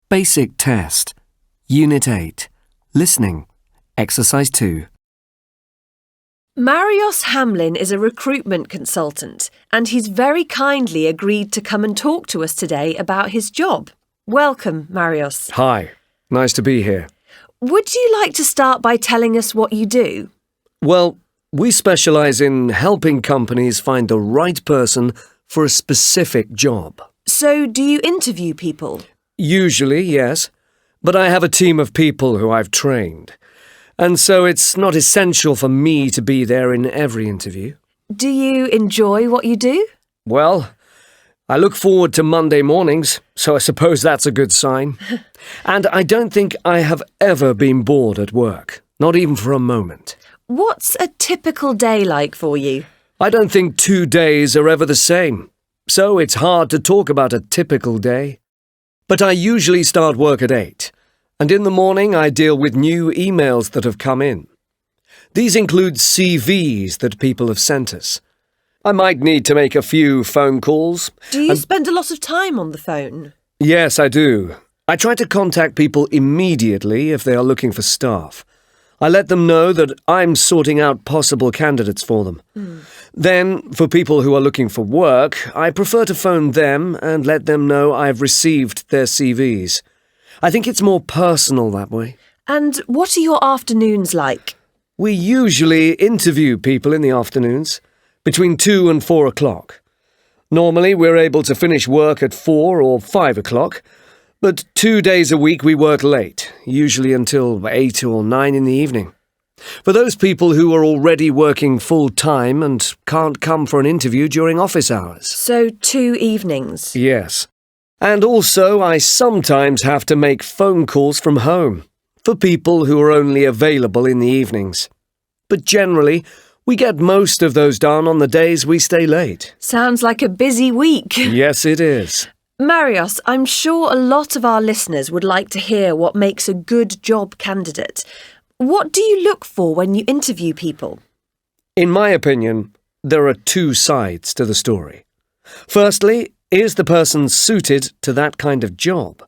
Basic Test. Unit 8. Listening. Exercise 2. Marios Hamlin is a recruitment consultant and he's very kindly agreed to come and talk to us today about his job. Welcome, Marios. Hi, nice to be here. Would you like to start by telling us what you do? Well, we specialize in helping companies find the right person for a specific job. So, do you interview people? Usually, yes, but I have a team of people who I've trained. And so it's not essential for me to be there in every interview. Do you enjoy what you do? Well, I look forward to Monday mornings, so I suppose that's a good sign. And I don't think I have ever been bored at work, not even for a moment. What's a typical day like for you? I don't think 2 days are ever the same, so it's hard to talk about a typical day. But I usually start work at 8, and in the morning I deal with new emails that have come in. These include CVs that people have sent us. I might need to make a few phone calls. Do you spend a lot of time on the phone? Yes, I do. I try to contact people immediately if they are looking for staff. I let them know that I'm sorting out possible candidates for them. Then, for people who are looking for work, I prefer to phone them and let them know I've received their CVs. I think it's more personal that way. And what are your afternoons like? We usually interview people in the afternoons, between 2 and 4 o'clock. Normally, we're able to finish work at 4 or 5 o'clock, but 2 days a week we work late, usually until 8 or 9 in the evening. For those people who are already working full-time and can't come for an interview during office hours. So 2 evenings? Yes. And also, I sometimes have to make phone calls from home for people who are only available in the evenings. But generally, we get most of those done on the days we stay late. Sounds like a busy week. Yes, it is. Marios, I'm sure a lot of our listeners would like to hear what makes a good job candidate. What do you look for when you interview people? In my opinion, there are 2 sides to the story. Firstly, is the person suited to that kind of job?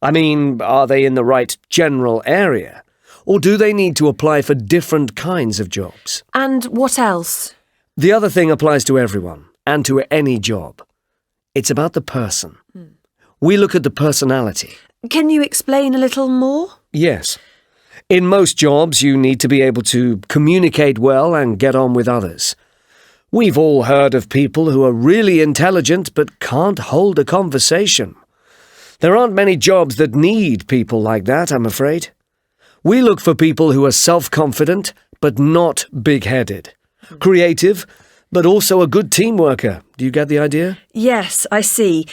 I mean, are they in the right general area? Or do they need to apply for different kinds of jobs? And what else? The other thing applies to everyone, and to any job. It's about the person. We look at the personality. Can you explain a little more? Yes. In most jobs, you need to be able to communicate well and get on with others. We've all heard of people who are really intelligent but can't hold a conversation. There aren't many jobs that need people like that, I'm afraid. We look for people who are self-confident but not big-headed, creative but also a good team worker. Do you get the idea? Yes, I see.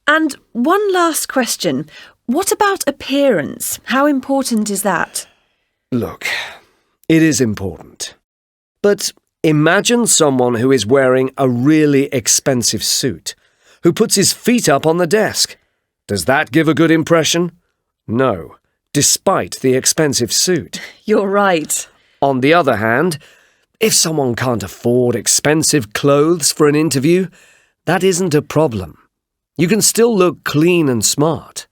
And one last question. What about appearance? How important is that? Look, it is important. But imagine someone who is wearing a really expensive suit, who puts his feet up on the desk. Does that give a good impression? No, despite the expensive suit. You're right. On the other hand, if someone can't afford expensive clothes for an interview, that isn't a problem. You can still look clean and smart.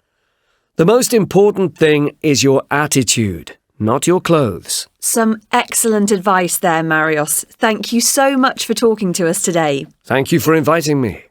The most important thing is your attitude, not your clothes. Some excellent advice there, Marios. Thank you so much for talking to us today. Thank you for inviting me.